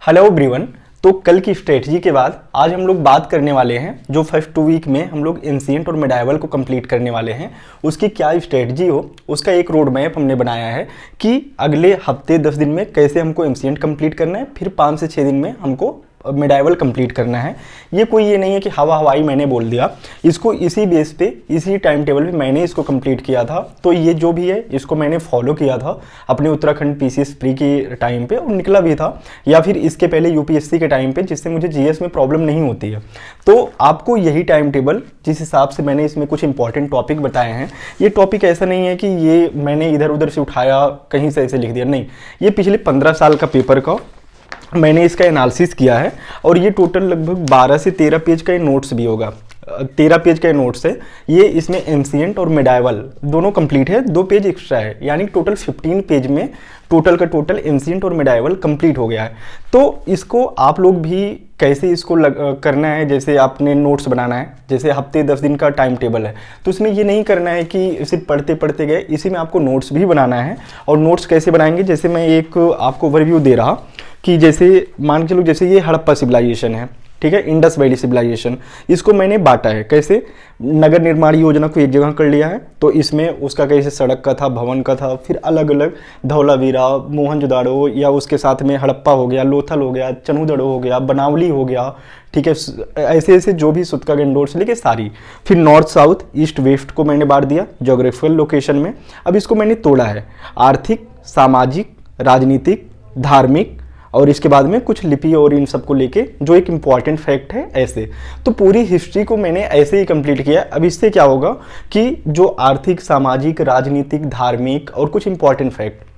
Hello everyone. तो कल की स्ट्रेटजी के बाद आज हम लोग बात करने वाले हैं जो फर्स्ट 2 वीक में हम लोग एंशिएंट और मिडाइवल को कंप्लीट करने वाले हैं, उसकी क्या स्ट्रेटजी हो उसका एक रोड मैप हमने बनाया है कि अगले हफ्ते 10 दिन में कैसे हमको एंशिएंट कंप्लीट करना है, फिर 5 से 6 दिन में हमको मिडाइवल कंप्लीट करना है। ये नहीं है कि हवाई मैंने बोल दिया, इसको इसी बेस पे इसी टाइम टेबल पे मैंने इसको कंप्लीट किया था। तो ये जो भी है इसको मैंने फॉलो किया था अपने उत्तराखंड पीसीएस प्री के टाइम पे और निकला भी था, या फिर इसके पहले यूपीएससी के टाइम पे, जिससे मुझे जीएस में प्रॉब्लम नहीं होती है। तो आपको यही टाइम टेबल जिस हिसाब से मैंने इसमें कुछ इंपॉर्टेंट टॉपिक बताए हैं, ये टॉपिक ऐसा नहीं है कि ये मैंने इधर उधर से उठाया कहीं से ऐसे लिख दिया, नहीं, ये पिछले 15 साल का पेपर का मैंने इसका एनालिसिस किया है और ये टोटल लगभग 12 से 13 पेज का नोट्स भी होगा। 13 पेज का नोट्स है ये, इसमें एंशिएंट और मिडाइवल दोनों कंप्लीट है, 2 पेज एक्स्ट्रा है, यानी टोटल 15 पेज में टोटल का टोटल एंशिएंट और मिडाइवल कंप्लीट हो गया है। तो इसको आप लोग भी कैसे इसको करना है, जैसे आपने नोट्स बनाना है, जैसे हफ्ते 10 दिन का टाइम टेबल है, तो इसमें ये नहीं करना है कि सिर्फ पढ़ते पढ़ते गए, इसी में आपको नोट्स भी बनाना है। और नोट्स कैसे बनाएंगे, जैसे मैं एक आपको ओवरव्यू दे रहा कि जैसे मान के चलो, जैसे ये हड़प्पा सिविलाइजेशन है, ठीक है, इंडस वैली सिविलाइजेशन, इसको मैंने बांटा है कैसे, नगर निर्माण योजना को एक जगह कर लिया है, तो इसमें उसका कैसे सड़क का था, भवन का था, फिर अलग अलग धौलावीरा, मोहनजोदाड़ो, या उसके साथ में हड़प्पा हो गया, लोथल हो गया, चनूदड़ो हो गया, बनावली हो गया, ठीक है, ऐसे ऐसे जो भी सुतका गंडोर से लेके सारी। फिर नॉर्थ साउथ ईस्ट वेस्ट को मैंने बांट दिया जोग्राफिकल लोकेशन में। अब इसको मैंने तोड़ा है आर्थिक, सामाजिक, राजनीतिक, धार्मिक, और इसके बाद में कुछ लिपि और इन सबको लेके जो एक इम्पॉर्टेंट फैक्ट है ऐसे। तो पूरी हिस्ट्री को मैंने ऐसे ही कंप्लीट किया। अब इससे क्या होगा कि जो आर्थिक, सामाजिक, राजनीतिक, धार्मिक और कुछ इम्पॉर्टेंट फैक्ट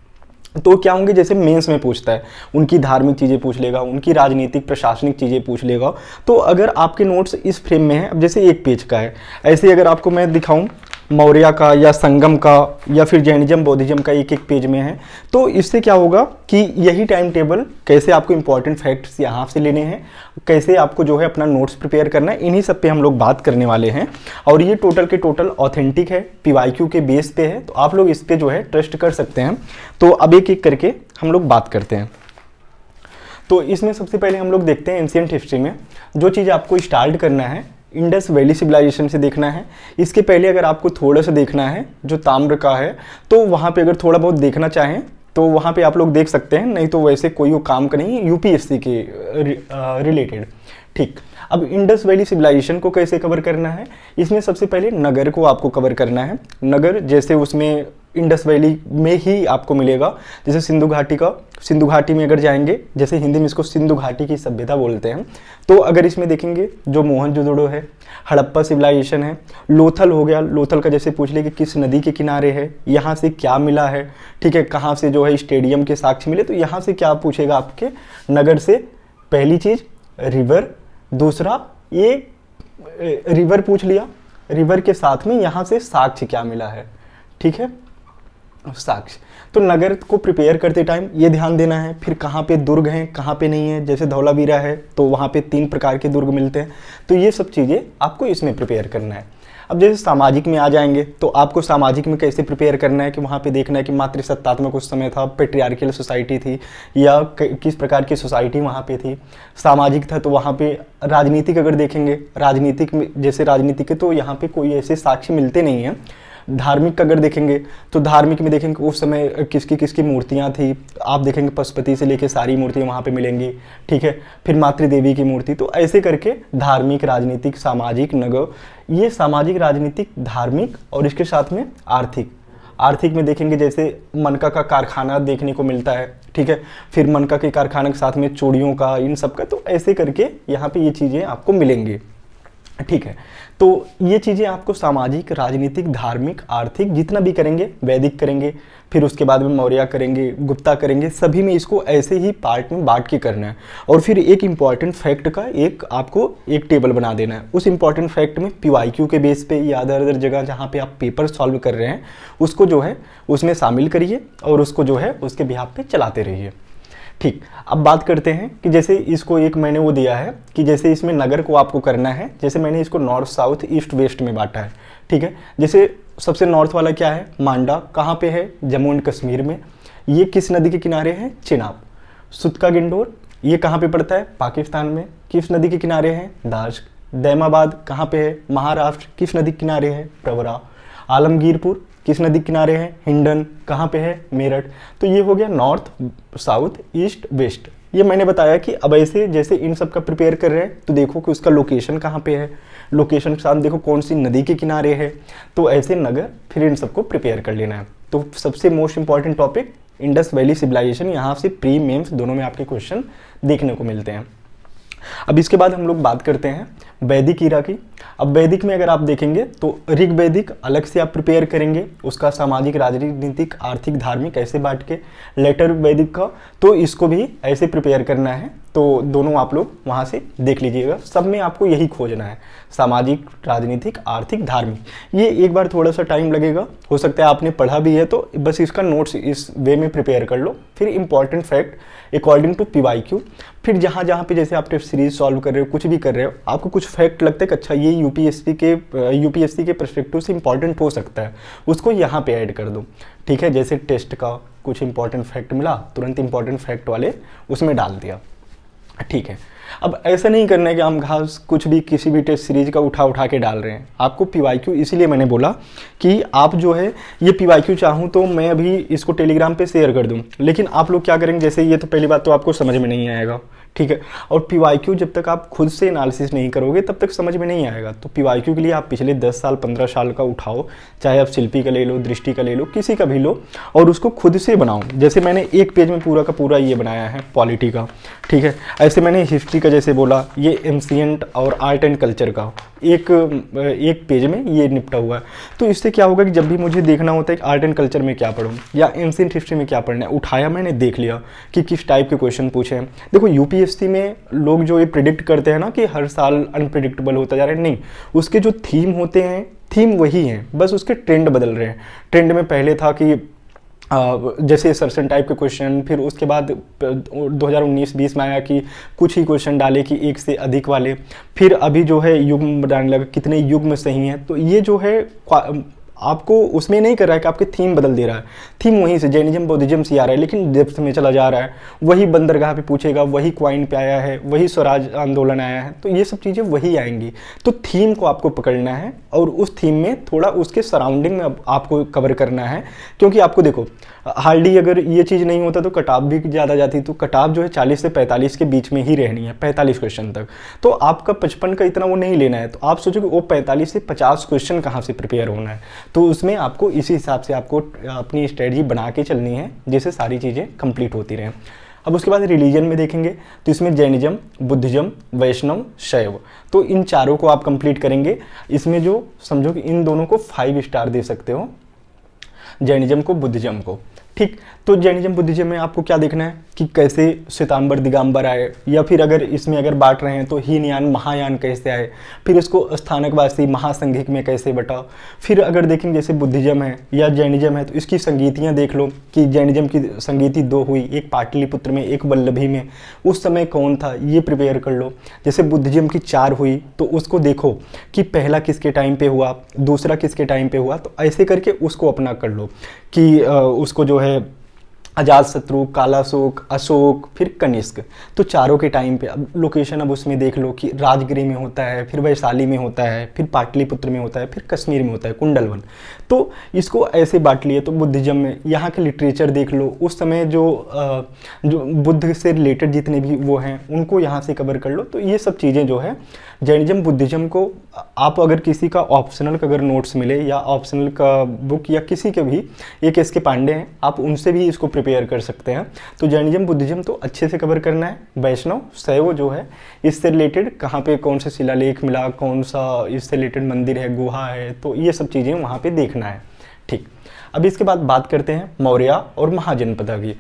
तो क्या होंगे, जैसे मेंस में पूछता है, उनकी धार्मिक चीज़ें पूछ लेगा, उनकी राजनीतिक प्रशासनिक चीज़ें पूछ लेगा। तो अगर आपके नोट्स इस फ्रेम में है, अब जैसे 1 पेज का है, ऐसे अगर आपको मैं दिखाऊं मौर्य का या संगम का या फिर जैनिज्म बौद्धिज्म का 1-1 पेज में है, तो इससे क्या होगा कि यही टाइम टेबल कैसे आपको इंपॉर्टेंट फैक्ट्स यहाँ से लेने हैं, कैसे आपको जो है अपना नोट्स प्रिपेयर करना है, इन्हीं सब पे हम लोग बात करने वाले हैं। और ये टोटल के टोटल ऑथेंटिक है, पीवाईक्यू के बेस पे है, तो आप लोग इस पे जो है ट्रस्ट कर सकते हैं। तो अब एक एक करके हम लोग बात करते हैं। तो इसमें सबसे पहले हम लोग देखते हैं एंशिएंट हिस्ट्री में जो चीज़ आपको स्टार्ट करना है, इंडस वैली सिविलाइजेशन से देखना है। इसके पहले अगर आपको थोड़ा सा देखना है जो ताम्र का है, तो वहाँ पे अगर थोड़ा बहुत देखना चाहें तो वहाँ पे आप लोग देख सकते हैं, नहीं तो वैसे कोई वो काम का नहीं, यूपीएससी के रिलेटेड। ठीक, अब इंडस वैली सिविलाइजेशन को कैसे कवर करना है, इसमें सबसे पहले नगर को आपको कवर करना है। नगर जैसे उसमें इंडस वैली में ही आपको मिलेगा, जैसे सिंधु घाटी का, सिंधु घाटी में अगर जाएंगे, जैसे हिंदी में इसको सिंधु घाटी की सभ्यता बोलते हैं, तो अगर इसमें देखेंगे जो मोहनजोदड़ो है, हड़प्पा सिविलाइजेशन है, लोथल हो गया, लोथल का जैसे पूछ ले कि किस नदी के किनारे है, यहाँ से क्या मिला है, ठीक है, कहाँ से जो है स्टेडियम के साक्ष्य मिले, तो यहाँ से क्या पूछेगा आपके नगर से, पहली चीज़ रिवर, दूसरा ये रिवर पूछ लिया, रिवर के साथ में यहाँ से साक्ष्य क्या मिला है, ठीक है, साक्ष्य। तो नगर को प्रिपेयर करते टाइम ये ध्यान देना है, फिर कहाँ पे दुर्ग हैं, कहाँ पे नहीं है, जैसे धौलावीरा है तो वहाँ पे 3 प्रकार के दुर्ग मिलते हैं, तो ये सब चीज़ें आपको इसमें प्रिपेयर करना है। अब जैसे सामाजिक में आ जाएंगे, तो आपको सामाजिक में कैसे प्रिपेयर करना है कि वहाँ पे देखना है कि मातृसत्तात्मक उस समय था, पेट्रियार्कियल सोसाइटी थी, या किस प्रकार की सोसाइटी वहाँ पे थी। सामाजिक था तो वहाँ पे राजनीतिक अगर देखेंगे, राजनीतिक में जैसे राजनीतिक के तो यहाँ पे कोई ऐसे साक्ष्य मिलते नहीं हैं। धार्मिक अगर देखेंगे तो धार्मिक में देखेंगे उस समय किसकी किसकी मूर्तियाँ थी, आप देखेंगे पशुपति से लेके सारी मूर्तियाँ वहाँ पे मिलेंगी, ठीक है, फिर मातृदेवी की मूर्ति, तो ऐसे करके धार्मिक, राजनीतिक, सामाजिक, नगर, ये सामाजिक, राजनीतिक, धार्मिक और इसके साथ में आर्थिक। आर्थिक में देखेंगे जैसे मनका का कारखाना देखने को मिलता है, ठीक है, फिर मनका के कारखाने के साथ में चूड़ियों का, इन सब का, तो ऐसे करके यहाँ पे ये चीज़ें आपको मिलेंगी, ठीक है। तो ये चीज़ें आपको सामाजिक, राजनीतिक, धार्मिक, आर्थिक जितना भी करेंगे, वैदिक करेंगे, फिर उसके बाद में मौर्य करेंगे, गुप्ता करेंगे, सभी में इसको ऐसे ही पार्ट में बांट के करना है। और फिर एक इम्पॉर्टेंट फैक्ट का एक आपको एक टेबल बना देना है। उस इम्पॉर्टेंट फैक्ट में पीवाईक्यू के बेस पे या अदर अदर जगह जहाँ पे आप पेपर सॉल्व कर रहे हैं उसको जो है उसमें शामिल करिए और उसको जो है उसके बिहाफ पे चलाते रहिए। ठीक, अब बात करते हैं कि जैसे इसको एक मैंने वो दिया है कि जैसे इसमें नगर को आपको करना है, जैसे मैंने इसको नॉर्थ साउथ ईस्ट वेस्ट में बांटा है, ठीक है। जैसे सबसे नॉर्थ वाला क्या है, मांडा, कहाँ पे है, जम्मू एंड कश्मीर में। ये किस नदी के किनारे है, चेनाब। सुतका गिंडोर ये कहाँ पे पड़ता है? पाकिस्तान में। किस नदी के किनारे है? दाश्क। दैमाबाद कहाँ पे है? महाराष्ट्र। किस नदी के किनारे है? प्रवरा। आलमगीरपुर किस नदी के किनारे है? हिंडन। कहाँ पे है? मेरठ। तो ये हो गया नॉर्थ, साउथ, ईस्ट, वेस्ट। ये मैंने बताया कि अब ऐसे जैसे इन सब का प्रिपेयर कर रहे हैं तो देखो कि उसका लोकेशन कहाँ पे है, लोकेशन के साथ देखो कौन सी नदी के किनारे है, तो ऐसे नगर फिर इन सबको प्रिपेयर कर लेना है। तो सबसे most important topic Indus valley civilisation, यहाँ से प्री मेंस दोनों में आपके क्वेश्चन देखने को मिलते हैं। अब इसके बाद हम लोग बात करते हैं वैदिक ईरा की। अब वैदिक में अगर आप देखेंगे तो ऋग वैदिक अलग से आप प्रिपेयर करेंगे, उसका सामाजिक, राजनीतिक, आर्थिक, धार्मिक ऐसे बांट के। लेटर वैदिक का तो इसको भी ऐसे प्रिपेयर करना है, तो दोनों आप लोग वहाँ से देख लीजिएगा। सब में आपको यही खोजना है, सामाजिक, राजनीतिक, आर्थिक, धार्मिक। ये एक बार थोड़ा सा टाइम लगेगा, हो सकता है आपने पढ़ा भी है तो बस इसका नोट्स इस वे में प्रिपेयर कर लो। फिर important fact according to PYQ, फिर जहाँ जहाँ पे जैसे आप टेस्ट सीरीज सॉल्व कर रहे हो, कुछ भी कर रहे हो, आपको कुछ फैक्ट लगता है कि अच्छा ये यूपीएससी के पर्सपेक्टिव से इंपॉर्टेंट हो सकता है, उसको यहाँ पे ऐड कर दो। ठीक है, जैसे टेस्ट का कुछ इंपॉर्टेंट फैक्ट मिला, तुरंत इंपॉर्टेंट फैक्ट वाले उसमें डाल दिया। ठीक है, अब ऐसा नहीं करना है कि हम घास कुछ भी किसी भी टेस्ट सीरीज का उठा के डाल रहे हैं। आपको PYQ, इसीलिए मैंने बोला कि आप जो है ये PYQ चाहूँ तो मैं अभी इसको टेलीग्राम पे शेयर कर दूँ, लेकिन आप लोग क्या करेंगे, जैसे ये तो पहली बात तो आपको समझ में नहीं आएगा। ठीक है, और PYQ जब तक आप खुद से एनालिसिस नहीं करोगे तब तक समझ में नहीं आएगा। तो PYQ के लिए आप पिछले 10 साल 15 साल का उठाओ, चाहे आप शिल्पी का ले लो, दृष्टि का ले लो, किसी का भी लो, और उसको खुद से बनाओ। जैसे मैंने एक पेज में पूरा का पूरा ये बनाया है पॉलिटी का। ठीक है, ऐसे मैंने हिस्ट्री का जैसे बोला, ये एंशिएंट और आर्ट एंड कल्चर का एक पेज में ये निपटा हुआ है। तो इससे क्या होगा कि जब भी मुझे देखना होता है कि आर्ट एंड कल्चर में क्या पढ़ूँ या एंशिएंट हिस्ट्री में क्या पढ़ना है, उठाया मैंने, देख लिया कि किस टाइप के क्वेश्चन पूछे हैं। देखो यूपीएससी में लोग जो ये प्रिडिक्ट करते हैं ना कि हर साल अनप्रिडिक्टेबल होता जा रहा है, नहीं, उसके जो थीम होते हैं, थीम वही हैं, बस उसके ट्रेंड बदल रहे हैं। ट्रेंड में पहले था कि जैसे सर्सन टाइप के क्वेश्चन, फिर उसके बाद 2019-20 में आया कि कुछ ही क्वेश्चन डाले कि एक से अधिक वाले, फिर अभी जो है युग्म डालने लगा, कितने युग्म सही हैं। तो ये जो है आपको उसमें नहीं कर रहा है कि आपके थीम बदल दे रहा है, थीम वहीं से जैनिज्म बौद्धिज्म से आ रहा है, लेकिन डेप्थ में चला जा रहा है। वही बंदरगाह पे पूछेगा, वही क्वाइन पे आया है, वही स्वराज आंदोलन आया है, तो ये सब चीज़ें वही आएंगी। तो थीम को आपको पकड़ना है और उस थीम में थोड़ा उसके सराउंडिंग में आपको कवर करना है। क्योंकि आपको देखो हार्डली अगर ये चीज़ नहीं होता तो कट ऑफ भी ज़्यादा जाती, तो कट ऑफ जो है 40 से 45 के बीच में ही रहनी है, 45 क्वेश्चन तक। तो आपका 55 का इतना वो नहीं लेना है। तो आप सोचो कि वो 45 से 50 क्वेश्चन कहाँ से प्रिपेयर होना है, तो उसमें आपको इसी हिसाब से आपको अपनी स्ट्रेटजी बना के चलनी है, जिससे सारी चीज़ें कंप्लीट होती रहें। अब उसके बाद रिलीजन में देखेंगे तो इसमें जैनिज्म, बुद्धिज्म, वैष्णव, शैव, तो इन चारों को आप कंप्लीट करेंगे। इसमें जो समझो कि इन दोनों को 5 स्टार दे सकते हो, जैनिज्म को, बुद्धिज्म को। ठीक, तो जैनिज्म बुद्धिज्म में आपको क्या देखना है कि कैसे श्वेतांबर दिगंबर आए, या फिर अगर इसमें अगर बांट रहे हैं तो हीनयान महायान कैसे आए, फिर उसको स्थानकवासी महासंघिक में कैसे बटा। फिर अगर देखेंगे जैसे बुद्धिज्म है या जैनिज्म है तो इसकी संगीतियाँ देख लो कि जैनिज्म की संगीति 2 हुई, एक पाटलिपुत्र में, एक वल्लभी में, उस समय कौन था ये प्रिपेयर कर लो। जैसे बुद्धिज्म की 4 हुई तो उसको देखो कि पहला किसके टाइम पे हुआ, दूसरा किसके टाइम पे हुआ, तो ऐसे करके उसको अपना कर लो कि उसको जो है अजातशत्रु, कालाशोक, अशोक, फिर कनिष्क, तो चारों के टाइम पे। अब लोकेशन अब उसमें देख लो कि राजगिरी में होता है, फिर वैशाली में होता है, फिर पाटलिपुत्र में होता है, फिर कश्मीर में होता है, कुंडलवन। तो इसको ऐसे बांट लिए। तो बुद्धिज्म में यहाँ के लिटरेचर देख लो, उस समय जो बुद्ध से रिलेटेड जितने भी वो हैं उनको यहाँ से कवर कर लो। तो ये सब चीज़ें जो है जैनिज्म बुद्धिज्म को आप अगर किसी का ऑप्शनल का अगर नोट्स मिले या ऑप्शनल का बुक या किसी के भी, एक एस के पांडे हैं, आप उनसे भी इसको प्रिपेयर कर सकते हैं। तो जैनिज्म बुद्धिज्म तो अच्छे से कवर करना है। वैष्णव, शैव जो है इससे रिलेटेड कहाँ पे कौन सा शिलालेख मिला, कौन सा इससे रिलेटेड मंदिर है, गुहा है, तो ये सब चीज़ें वहाँ पे देखना है। ठीक, अब इसके बाद बात करते हैं मौर्य और महाजनपद की।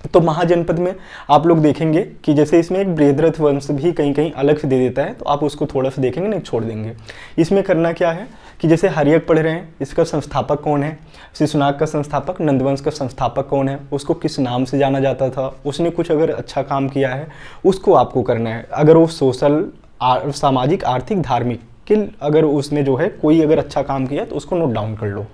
तो महाजनपद में आप लोग देखेंगे कि जैसे इसमें एक बृहद्रथ वंश भी कहीं कहीं अलग से दे देता है, तो आप उसको थोड़ा सा देखेंगे, नहीं छोड़ देंगे। इसमें करना क्या है कि जैसे हर्यक पढ़ रहे हैं, इसका संस्थापक कौन है, शिशुनाग का संस्थापक, नंदवंश का संस्थापक कौन है, उसको किस नाम से जाना जाता था, उसने कुछ अगर अच्छा काम किया है उसको आपको करना है। अगर वो सोशल, सामाजिक, आर्थिक, धार्मिक कि अगर उसमें जो है कोई अगर अच्छा काम किया तो उसको नोट डाउन कर लो।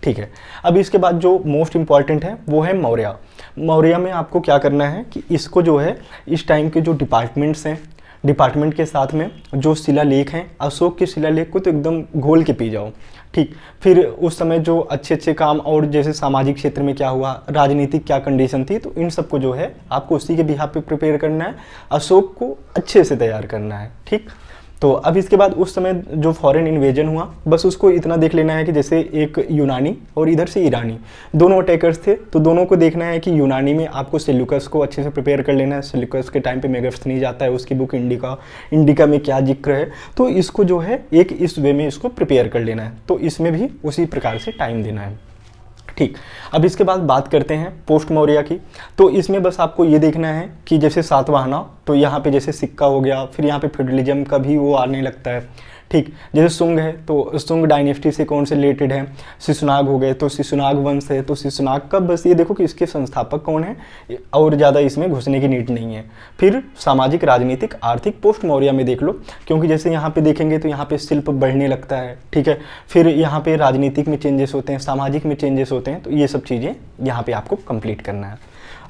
ठीक है, अब इसके बाद जो मोस्ट इंपॉर्टेंट है वो है मौर्य। मौर्य में आपको क्या करना है कि इसको जो है इस टाइम के जो डिपार्टमेंट्स हैं, डिपार्टमेंट के साथ में जो शिलालेख हैं, अशोक के शिलालेख को तो एकदम घोल के पी जाओ। ठीक, फिर उस समय जो अच्छे अच्छे काम और जैसे सामाजिक क्षेत्र में क्या हुआ, राजनीतिक क्या कंडीशन थी, तो इन सबको जो है आपको उसी के बिहाफ पे प्रिपेयर करना है, अशोक को अच्छे से तैयार करना है। ठीक, तो अब इसके बाद उस समय जो फॉरेन इन्वेजन हुआ, बस उसको इतना देख लेना है कि जैसे एक यूनानी और इधर से ईरानी दोनों अटैकर्स थे, तो दोनों को देखना है कि यूनानी में आपको सेल्यूकस को अच्छे से प्रिपेयर कर लेना है। सेल्यूकस के टाइम पे मेगास्थनीज जाता है, उसकी बुक इंडिका में क्या जिक्र है, तो इसको जो है एक इस वे में इसको प्रिपेयर कर लेना है। तो इसमें भी उसी प्रकार से टाइम देना है। ठीक, अब इसके बाद बात करते हैं पोस्ट मौर्य की। तो इसमें बस आपको ये देखना है कि जैसे सातवाहना, तो यहाँ पे जैसे सिक्का हो गया, फिर यहाँ पे फ्यूडलिज्म का भी वो आने लगता है। ठीक, जैसे सुंग है तो सुंग डायनेस्टी से कौन से रिलेटेड है, शिशुनाग हो गए तो शिशुनाग वंश है, तो शिशुनाग का बस ये देखो कि इसके संस्थापक कौन है, और ज़्यादा इसमें घुसने की नीड नहीं है। फिर सामाजिक, राजनीतिक, आर्थिक पोस्ट मौर्य में देख लो, क्योंकि जैसे यहाँ पे देखेंगे तो यहाँ पे शिल्प बढ़ने लगता है। ठीक है, फिर यहाँ पे राजनीतिक में चेंजेस होते हैं, सामाजिक में चेंजेस होते हैं, तो ये सब चीज़ें यहाँ पे आपको कंप्लीट करना है।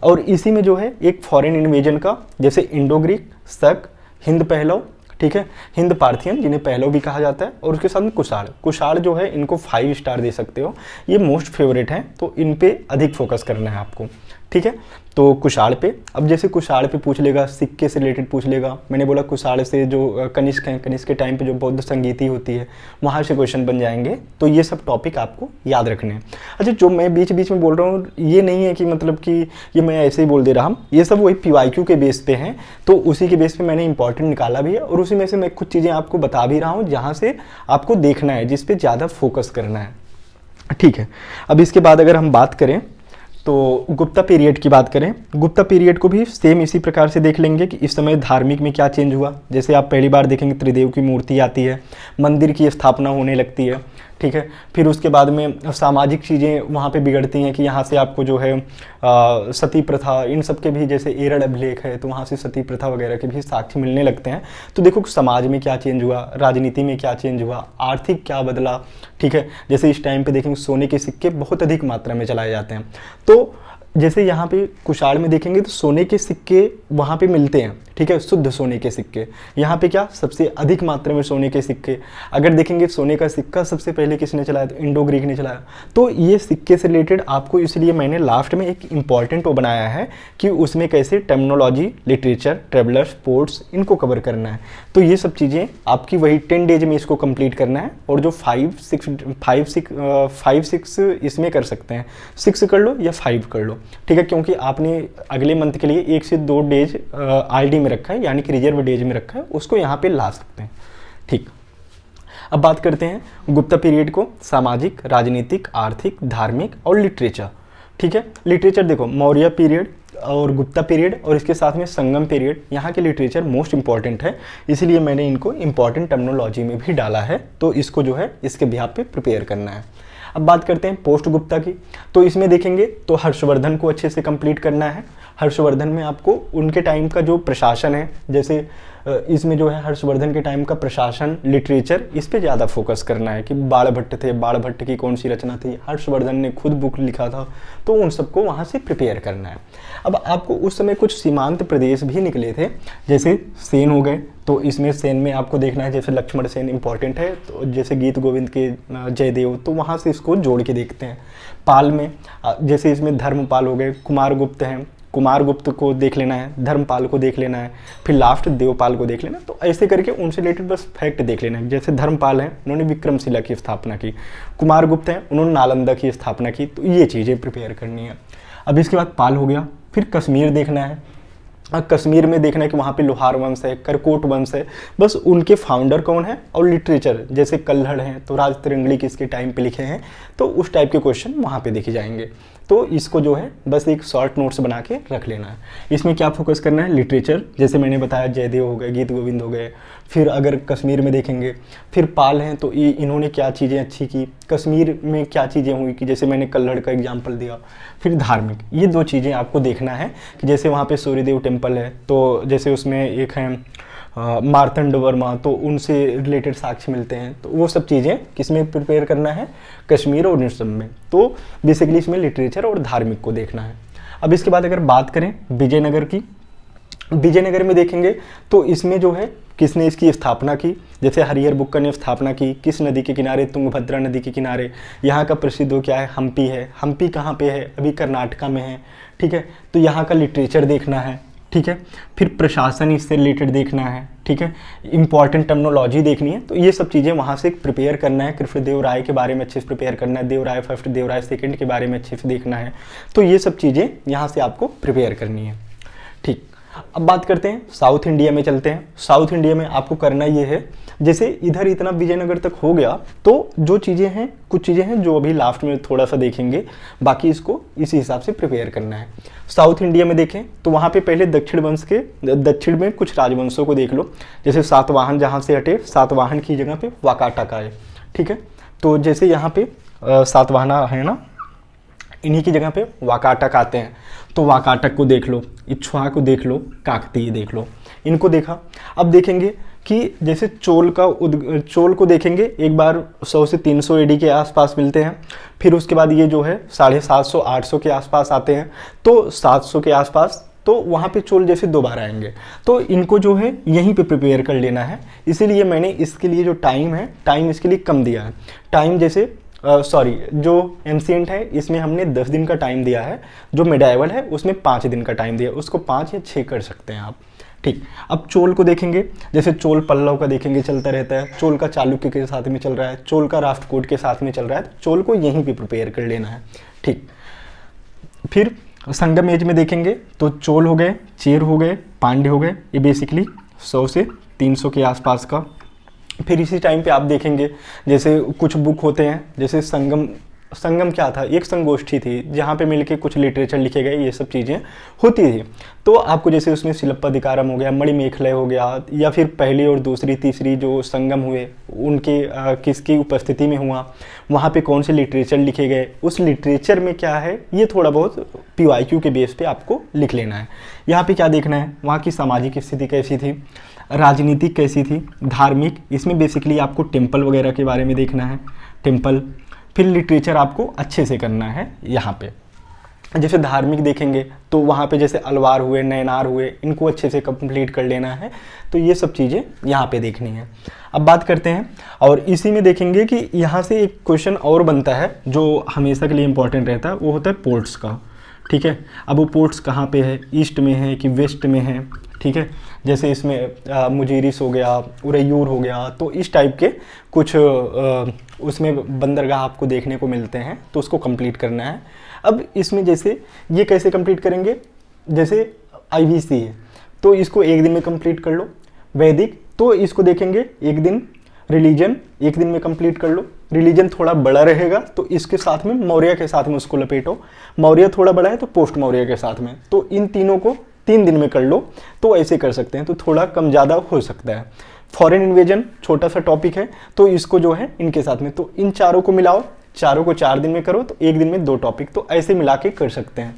और इसी में जो है एक फॉरेन इन्वेजन का, जैसे इंडो ग्रीक, शक, हिंद पहलव, ठीक है, हिंद पार्थियन जिन्हें पहलव भी कहा जाता है, और उसके साथ में कुषाण। कुषाण जो है इनको 5 स्टार दे सकते हो, ये मोस्ट फेवरेट हैं, तो इन पे अधिक फोकस करना है आपको। ठीक है, तो कुषाण पे, अब जैसे कुषाण पे पूछ लेगा, सिक्के से रिलेटेड पूछ लेगा। मैंने बोला कुषाण से जो कनिष्क हैं, कनिष्क के टाइम पे जो बौद्ध संगीति होती है वहाँ से क्वेश्चन बन जाएंगे, तो ये सब टॉपिक आपको याद रखने हैं। अच्छा, जो मैं बीच बीच में बोल रहा हूँ ये नहीं है कि मतलब कि ये मैं ऐसे ही बोल दे रहा हूँ, ये सब वही PYQ के बेस पे हैं, तो उसी के बेस पे मैंने इंपॉर्टेंट निकाला भी है, और उसी में से मैं कुछ चीज़ें आपको बता भी रहा हूँ जहाँ से आपको देखना है, जिस पे ज़्यादा फोकस करना है। ठीक है, अब इसके बाद अगर हम बात करें तो गुप्ता पीरियड की बात करें, गुप्ता पीरियड को भी सेम इसी प्रकार से देख लेंगे कि इस समय धार्मिक में क्या चेंज हुआ। जैसे आप पहली बार देखेंगे त्रिदेव की मूर्ति आती है, मंदिर की स्थापना होने लगती है। ठीक है, फिर उसके बाद में सामाजिक चीज़ें वहाँ पे बिगड़ती हैं कि यहाँ से आपको जो है सती प्रथा, इन सब के भी जैसे एरड़ अभिलेख है, तो वहाँ से सती प्रथा वगैरह के भी साक्ष्य मिलने लगते हैं। तो देखो समाज में क्या चेंज हुआ, राजनीति में क्या चेंज हुआ, आर्थिक क्या बदला। ठीक है, जैसे इस टाइम पे देखेंगे सोने के सिक्के बहुत अधिक मात्रा में चलाए जाते हैं, तो जैसे यहाँ पे कुषाण में देखेंगे तो सोने के सिक्के वहाँ पे मिलते हैं। ठीक है, शुद्ध सोने के सिक्के, यहाँ पे क्या सबसे अधिक मात्रा में सोने के सिक्के। अगर देखेंगे सोने का सिक्का सबसे पहले किसने चलाया, तो इंडो ग्रीक ने चलाया। तो ये सिक्के से रिलेटेड आपको, इसलिए मैंने लास्ट में एक इंपॉर्टेंट वो बनाया है कि उसमें कैसे टर्मिनोलॉजी, लिटरेचर, ट्रेवलर्स, पोर्ट्स, इनको कवर करना है। तो ये सब चीज़ें आपकी वही 10 डेज में इसको कंप्लीट करना है, और जो 5-6 इसमें कर सकते हैं, 6 कर लो या 5 कर लो। ठीक है, क्योंकि आपने अगले मंथ के लिए 1 से 2 डेज RD में रखा है, यानी कि रिजर्व डेज में रखा है, उसको यहाँ पे ला सकते हैं। ठीक, अब बात करते हैं गुप्ता पीरियड को, सामाजिक, राजनीतिक, आर्थिक, धार्मिक और लिटरेचर। ठीक है, लिटरेचर देखो मौर्य पीरियड और गुप्ता पीरियड और इसके साथ में संगम पीरियड, यहाँ के लिटरेचर मोस्ट इंपॉर्टेंट है, इसीलिए मैंने इनको इंपॉर्टेंट टर्मिनोलॉजी में भी डाला है, तो इसको जो है इसके बिहाफ पे प्रिपेयर करना है। अब बात करते हैं पोस्ट गुप्ता की, तो इसमें देखेंगे तो हर्षवर्धन को अच्छे से कंप्लीट करना है। हर्षवर्धन में आपको उनके टाइम का जो प्रशासन है, जैसे इसमें जो है हर्षवर्धन के टाइम का प्रशासन, लिटरेचर, इस पे ज़्यादा फोकस करना है कि बाणभट्ट थे, बाणभट्ट की कौन सी रचना थी, हर्षवर्धन ने खुद बुक लिखा था, तो उन सबको वहाँ से प्रिपेयर करना है। अब आपको उस समय कुछ सीमांत प्रदेश भी निकले थे, जैसे सेन हो गए, तो इसमें सेन में आपको देखना है, जैसे लक्ष्मण सेन इंपॉर्टेंट है, तो जैसे गीत गोविंद के जयदेव, तो वहाँ से इसको जोड़ के देखते हैं। पाल में जैसे इसमें धर्मपाल हो गए, कुमारगुप्त हैं, कुमारगुप्त को देख लेना है, धर्मपाल को देख लेना है, फिर लास्ट देवपाल को देख लेना है। तो ऐसे करके उनसे रिलेटेड बस फैक्ट देख लेना है। जैसे धर्मपाल हैं, उन्होंने विक्रमशिला की स्थापना की, कुमारगुप्त हैं, उन्होंने नालंदा की स्थापना की, तो ये चीज़ें प्रिपेयर करनी है। अब इसके बाद पाल हो गया, फिर कश्मीर देखना है। कश्मीर में देखना है कि वहाँ पे लोहार वंश है, करकोट वंश है, बस उनके फाउंडर कौन है, और लिटरेचर जैसे कल्हड़ हैं, तो राज तिरंगली किसके टाइम पे लिखे हैं, तो उस टाइप के क्वेश्चन वहाँ पे देखे जाएंगे। तो इसको जो है बस एक शॉर्ट नोट्स बना के रख लेना है। इसमें क्या फोकस करना है, लिटरेचर, जैसे मैंने बताया जयदेव हो गए, गीत गोविंद हो गए। फिर अगर कश्मीर में देखेंगे, फिर पाल हैं, तो ये इन्होंने क्या चीज़ें अच्छी की, कश्मीर में क्या चीज़ें हुई कि जैसे मैंने कल्हड़ का एग्जाम्पल दिया। फिर धार्मिक, ये 2 चीज़ें आपको देखना है कि जैसे वहाँ पे सूर्यदेव टेम्पल है, तो जैसे उसमें एक है मार्तंड वर्मा, तो उनसे रिलेटेड साक्ष्य मिलते हैं, तो वो सब चीज़ें किसमें प्रिपेयर करना है, कश्मीर और इन सब में। तो बेसिकली इसमें लिटरेचर और धार्मिक को देखना है। अब इसके बाद अगर बात करें विजयनगर की, विजयनगर में देखेंगे तो इसमें जो है किसने इसकी स्थापना की, जैसे हरिहर बुक्का ने स्थापना की, किस नदी के किनारे, तुंगभद्रा नदी के किनारे। यहाँ का प्रसिद्ध क्या है, हम्पी है। हम्पी कहाँ पे है, अभी कर्नाटका में है, ठीक है। तो यहाँ का लिटरेचर देखना है, ठीक है। फिर प्रशासन इससे रिलेटेड देखना है, ठीक है। इंपॉर्टेंट टर्मिनोलॉजी देखनी है। तो ये सब चीज़ें वहाँ से प्रिपेयर करना है। कृष्णदेव राय के बारे में अच्छे से प्रिपेयर करना है, देवराय फर्स्ट, देवराय सेकंड के बारे में अच्छे से देखना है। तो ये सब चीज़ें यहाँ से आपको प्रिपेयर करनी है, ठीक। अब बात करते हैं साउथ इंडिया में, चलते हैं। साउथ इंडिया में आपको करना ये है, जैसे इधर इतना विजयनगर तक हो गया, तो जो चीज़ें हैं, कुछ चीज़ें हैं जो अभी लास्ट में थोड़ा सा देखेंगे, बाकी इसको इसी हिसाब से प्रिपेयर करना है। साउथ इंडिया में देखें तो वहाँ पे पहले दक्षिण में कुछ राजवंशों को देख लो, जैसे सातवाहन जहाँ से हटे, सातवाहन की जगह पे वाकाटक आए, ठीक है। तो जैसे यहाँ पे सातवाहना है ना, इन्हीं की जगह पे वाकाटक आते हैं, तो वाकाटक को देख लो, इक्ष्वाकु को देख लो, काकतीय देख लो, इनको देखा। अब देखेंगे कि जैसे चोल को देखेंगे एक बार 100 से 300 एडी के आसपास मिलते हैं। फिर उसके बाद ये जो है 750-800 के आसपास आते हैं, तो 700 के आसपास, तो वहाँ पे चोल जैसे दोबारा आएंगे। तो इनको जो है यहीं पे प्रिपेयर कर लेना है। इसीलिए मैंने इसके लिए जो टाइम है, टाइम इसके लिए कम दिया है। टाइम जैसे जो एंशिएंट है इसमें हमने 10 दिन का टाइम दिया है, जो मेडाइवल है उसमें 5 दिन का टाइम दिया है, उसको 5 या 6 कर सकते हैं आप, ठीक। अब चोल को देखेंगे, जैसे चोल पल्लव का देखेंगे चलता रहता है, चोल का चालुक्य के साथ में चल रहा है, चोल का राष्ट्रकूट के साथ में चल रहा है, तो चोल को यहीं पे प्रिपेयर कर लेना है, ठीक। फिर संगम एज में देखेंगे तो चोल हो गए, चेर हो गए, पांड्य हो गए, ये बेसिकली 100 से 300 के आसपास का। फिर इसी टाइम पे आप देखेंगे जैसे कुछ बुक होते हैं, जैसे संगम क्या था, एक संगोष्ठी थी जहाँ पे मिलके कुछ लिटरेचर लिखे गए, ये सब चीज़ें होती थी। तो आपको जैसे उसमें शिलप्पाधिकारम हो गया, मणिमेखलय हो गया, या फिर पहली और दूसरी तीसरी जो संगम हुए उनके किसकी उपस्थिति में हुआ, वहाँ पे कौन से लिटरेचर लिखे गए, उस लिटरेचर में क्या है, ये थोड़ा बहुत PYQ के बेस पे आपको लिख लेना है। यहाँ पे क्या देखना है, वहाँ की सामाजिक स्थिति कैसी थी, राजनीतिक कैसी थी, धार्मिक, इसमें बेसिकली आपको टेम्पल वगैरह के बारे में देखना है, टेम्पल। फिर लिटरेचर आपको अच्छे से करना है। यहाँ पे जैसे धार्मिक देखेंगे तो वहाँ पे जैसे अलवार हुए, नयनार हुए, इनको अच्छे से कंप्लीट कर लेना है। तो ये सब चीज़ें यहाँ पे देखनी है। अब बात करते हैं, और इसी में देखेंगे कि यहाँ से एक क्वेश्चन और बनता है जो हमेशा के लिए इम्पोर्टेंट रहता है, वो होता है पोर्ट्स का, ठीक है। अब वो पोर्ट्स कहाँ पे है, ईस्ट में है कि वेस्ट में है, ठीक है। जैसे इसमें मुजीरिस हो गया, उरैयूर हो गया, तो इस टाइप के कुछ उसमें बंदरगाह आपको देखने को मिलते हैं, तो उसको कंप्लीट करना है। अब इसमें जैसे ये कैसे कंप्लीट करेंगे, जैसे IVC है तो इसको एक दिन में कंप्लीट कर लो, वैदिक तो इसको देखेंगे एक दिन, रिलीजन एक दिन में कंप्लीट कर लो, रिलीजन थोड़ा बड़ा रहेगा तो इसके साथ में मौर्य के साथ में उसको लपेटो, मौर्य थोड़ा बड़ा है तो पोस्ट मौर्य के साथ में, तो इन तीनों को 3 दिन में कर लो। तो ऐसे कर सकते हैं, तो थोड़ा कम ज़्यादा हो सकता है। फॉरेन इन्वेजन छोटा सा टॉपिक है, तो इसको जो है इनके साथ में, तो इन चारों को मिलाओ, चारों को 4 दिन में करो, तो एक दिन में 2 टॉपिक, तो ऐसे मिला के कर सकते हैं।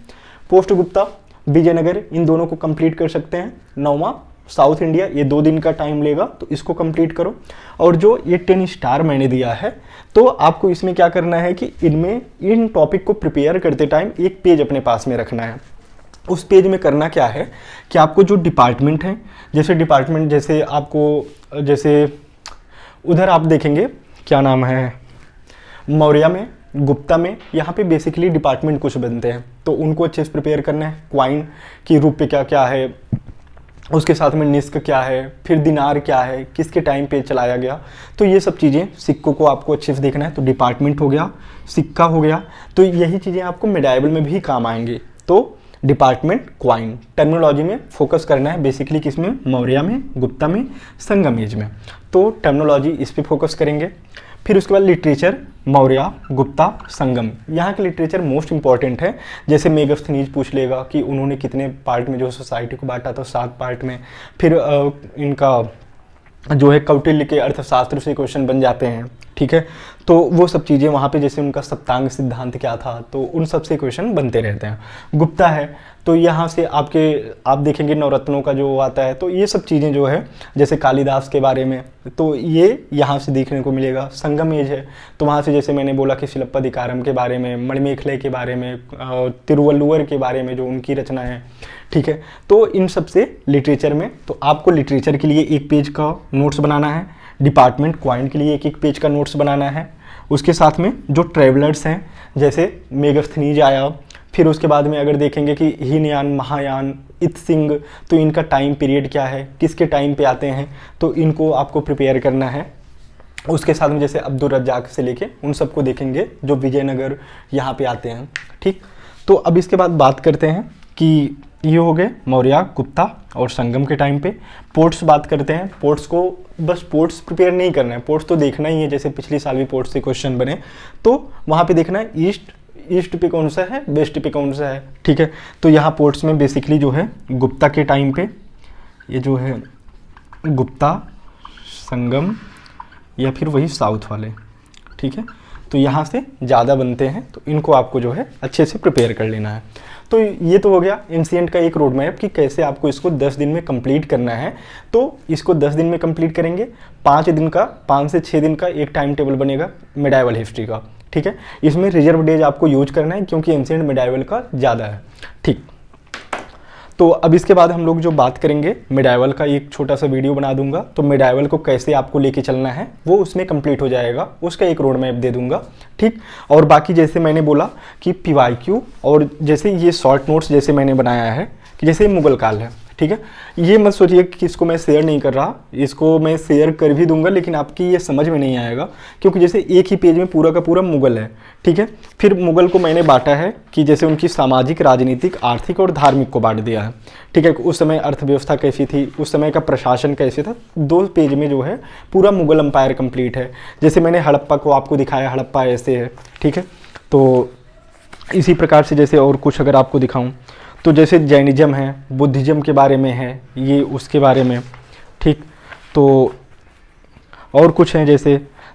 पोस्ट गुप्ता, विजयनगर, इन दोनों को कंप्लीट कर सकते हैं। 9वां साउथ इंडिया, ये 2 दिन का टाइम लेगा, तो इसको कंप्लीट करो। और जो ये 10 स्टार मैंने दिया है, तो आपको इसमें क्या करना है कि इनमें इन टॉपिक को प्रिपेयर करते टाइम एक पेज अपने पास में रखना है। उस पेज में करना क्या है कि आपको जो डिपार्टमेंट है, जैसे डिपार्टमेंट जैसे आपको जैसे उधर आप देखेंगे क्या नाम है, मौर्य में, गुप्ता में, यहाँ पे बेसिकली डिपार्टमेंट कुछ बनते हैं, तो उनको अच्छे से प्रिपेयर करना है। क्वाइन की रूप पे क्या क्या है, उसके साथ में निस्क क्या है, फिर दिनार क्या है, किसके टाइम पे चलाया गया, तो ये सब चीज़ें, सिक्कों को आपको अच्छे से देखना है। तो डिपार्टमेंट हो गया, सिक्का हो गया, तो यही चीज़ें आपको मेडाइवल में भी काम आएंगी। तो डिपार्टमेंट, क्वाइन, टर्मिनोलॉजी में फोकस करना है बेसिकली, किसमें, मौर्य में, गुप्ता में, संगम एज में, तो टर्मिनोलॉजी इस पे फोकस करेंगे। फिर उसके बाद लिटरेचर, मौर्य, गुप्ता, संगम, यहाँ के लिटरेचर मोस्ट इंपॉर्टेंट है। जैसे मेगस्थनीज पूछ लेगा कि उन्होंने कितने पार्ट में जो सोसाइटी को बांटा, तो 7 पार्ट में। फिर इनका जो है कौटिल्य के अर्थशास्त्र से क्वेश्चन बन जाते हैं, ठीक है। तो वो सब चीज़ें वहाँ पे, जैसे उनका सप्तांग सिद्धांत क्या था, तो उन सब से क्वेश्चन बनते रहते हैं। गुप्ता है तो यहाँ से आप देखेंगे नवरत्नों का जो आता है, तो ये सब चीज़ें जो है, जैसे कालिदास के बारे में, तो ये यहाँ से देखने को मिलेगा। संगम एज है तो वहाँ से जैसे मैंने बोला कि शिलप्पदिकारम के बारे में, मणिमेखले के बारे में, तिरुवल्लुवर के बारे में जो उनकी रचना है, ठीक है। तो इन सब से लिटरेचर में, तो आपको लिटरेचर के लिए एक पेज का नोट्स बनाना है, डिपार्टमेंट क्वाइन के लिए एक पेज का नोट्स बनाना है। उसके साथ में जो ट्रेवलर्स हैं जैसे मेगस्थनीज आया, फिर उसके बाद में अगर देखेंगे कि हीनयान, महायान, इत्सिंग, तो इनका टाइम पीरियड क्या है, किसके टाइम पे आते हैं, तो इनको आपको प्रिपेयर करना है। उसके साथ में जैसे अब्दुल रज्जाक से लेके उन सबको देखेंगे जो विजयनगर यहाँ पे आते हैं, ठीक। तो अब इसके बाद बात करते हैं कि ये हो गए मौर्य, गुप्ता और संगम के टाइम पे। पोर्ट्स बात करते हैं। पोर्ट्स को बस पोर्ट्स प्रिपेयर नहीं करना है, पोर्ट्स तो देखना ही है, जैसे पिछली साल भी पोर्ट्स से क्वेश्चन बने, तो वहाँ पे देखना है ईस्ट पे कौन सा है, वेस्ट पे कौन सा है, ठीक है। तो यहाँ पोर्ट्स में बेसिकली जो है गुप्ता के टाइम पे ये जो है गुप्ता, संगम या फिर वही साउथ वाले, ठीक है। तो यहाँ से ज़्यादा बनते हैं, तो इनको आपको जो है अच्छे से प्रिपेयर कर लेना है। तो ये तो हो गया एंशिएंट का एक रोड मैप कि कैसे आपको इसको 10 दिन में कंप्लीट करना है। तो इसको 10 दिन में कंप्लीट करेंगे। 5 से 6 दिन का एक टाइम टेबल बनेगा मिडाइवल हिस्ट्री का, ठीक है। इसमें रिजर्व डेज आपको यूज करना है क्योंकि एंशिएंट मिडाइवल का ज़्यादा है, ठीक। तो अब इसके बाद हम लोग जो बात करेंगे मिडाइवल का, एक छोटा सा वीडियो बना दूंगा, तो मिडाइवल को कैसे आपको लेके चलना है वो उसमें कंप्लीट हो जाएगा, उसका एक रोड मैप दे दूंगा, ठीक। और बाकी जैसे मैंने बोला कि पीवाईक्यू और जैसे ये शॉर्ट नोट्स जैसे मैंने बनाया है कि जैसे मुगल काल है, ठीक है। ये मत सोचिए कि इसको मैं शेयर नहीं कर रहा, इसको मैं शेयर कर भी दूंगा लेकिन आपकी ये समझ में नहीं आएगा क्योंकि जैसे एक ही पेज में पूरा का पूरा मुगल है, ठीक है। फिर मुगल को मैंने बांटा है कि जैसे उनकी सामाजिक, राजनीतिक, आर्थिक और धार्मिक को बांट दिया है, ठीक है। उस समय अर्थव्यवस्था कैसी थी, उस समय का प्रशासन कैसे था, 2 पेज में जो है पूरा मुगल एम्पायर कंप्लीट है। जैसे मैंने हड़प्पा को आपको दिखाया, हड़प्पा ऐसे है, ठीक है। तो इसी प्रकार से जैसे और कुछ अगर आपको दिखाऊं तो जैसे जैनिज्म है, बुद्धिज्म के बारे में है, ये उसके बारे में, ठीक। तो और कुछ हैं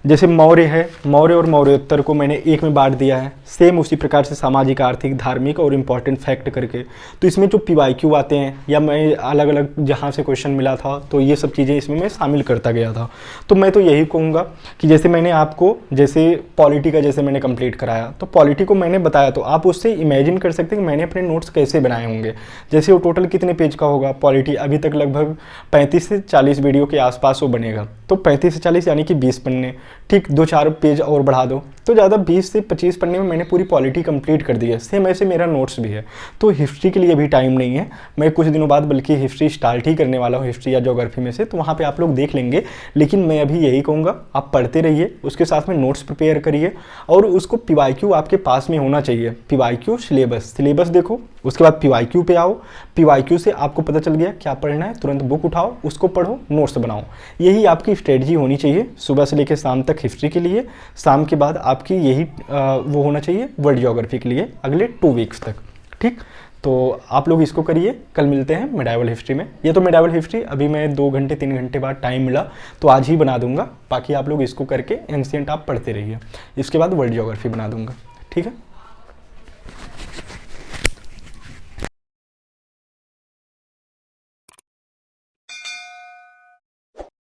जैसे मौर्य है, मौर्य और मौर्योत्तर को मैंने एक में बांट दिया है, सेम उसी प्रकार से सामाजिक, आर्थिक, धार्मिक और इम्पॉर्टेंट फैक्ट करके। तो इसमें जो पीवाईक्यू आते हैं या मैं अलग अलग जहाँ से क्वेश्चन मिला था तो ये सब चीज़ें इसमें मैं शामिल करता गया था। तो मैं तो यही कहूँगा कि जैसे मैंने आपको जैसे पॉलिटी का जैसे मैंने कंप्लीट कराया, तो पॉलिटी को मैंने बताया, तो आप उससे इमेजिन कर सकते हैं कि मैंने अपने नोट्स कैसे बनाए होंगे। जैसे वो टोटल कितने पेज का होगा पॉलिटी, अभी तक लगभग 35 से 40 वीडियो के आसपास वो बनेगा, तो 35 से 40 यानी कि 20 पन्ने, ठीक। 2-4 पेज और बढ़ा दो तो ज़्यादा 20 से 25 पन्ने में मैंने पूरी पॉलिटी कंप्लीट कर दी है। सेम ऐसे मेरा नोट्स भी है। तो हिस्ट्री के लिए भी टाइम नहीं है, मैं कुछ दिनों बाद बल्कि हिस्ट्री स्टार्ट ही करने वाला हूँ, हिस्ट्री या ज्योग्राफी में से, तो वहाँ पे आप लोग देख लेंगे। लेकिन मैं अभी यही कहूँगा आप पढ़ते रहिए, उसके साथ में नोट्स प्रिपेयर करिए और उसको पीवाईक्यू आपके पास में होना चाहिए। पीवाईक्यू सिलेबस देखो, उसके बाद पीवाईक्यू पे आओ, पीवाईक्यू से आपको पता चल गया क्या पढ़ना है, तुरंत बुक उठाओ, उसको पढ़ो, नोट्स बनाओ। यही आपकी स्ट्रेटजी होनी चाहिए सुबह से लेकर शाम तक हिस्ट्री के लिए। शाम के बाद आपकी यही वो होना चाहिए वर्ल्ड ज्योग्राफी के लिए अगले 2 वीक्स तक, ठीक। तो आप लोग इसको करिए, कल मिलते हैं मिडाइवल हिस्ट्री में। ये तो मिडाइवल हिस्ट्री अभी मैं 2 घंटे 3 घंटे बाद टाइम मिला तो आज ही बना दूंगा, बाकी आप लोग इसको करके एंशिएंट आप पढ़ते रहिए, इसके बाद वर्ल्ड ज्योग्राफी बना दूंगा, ठीक है।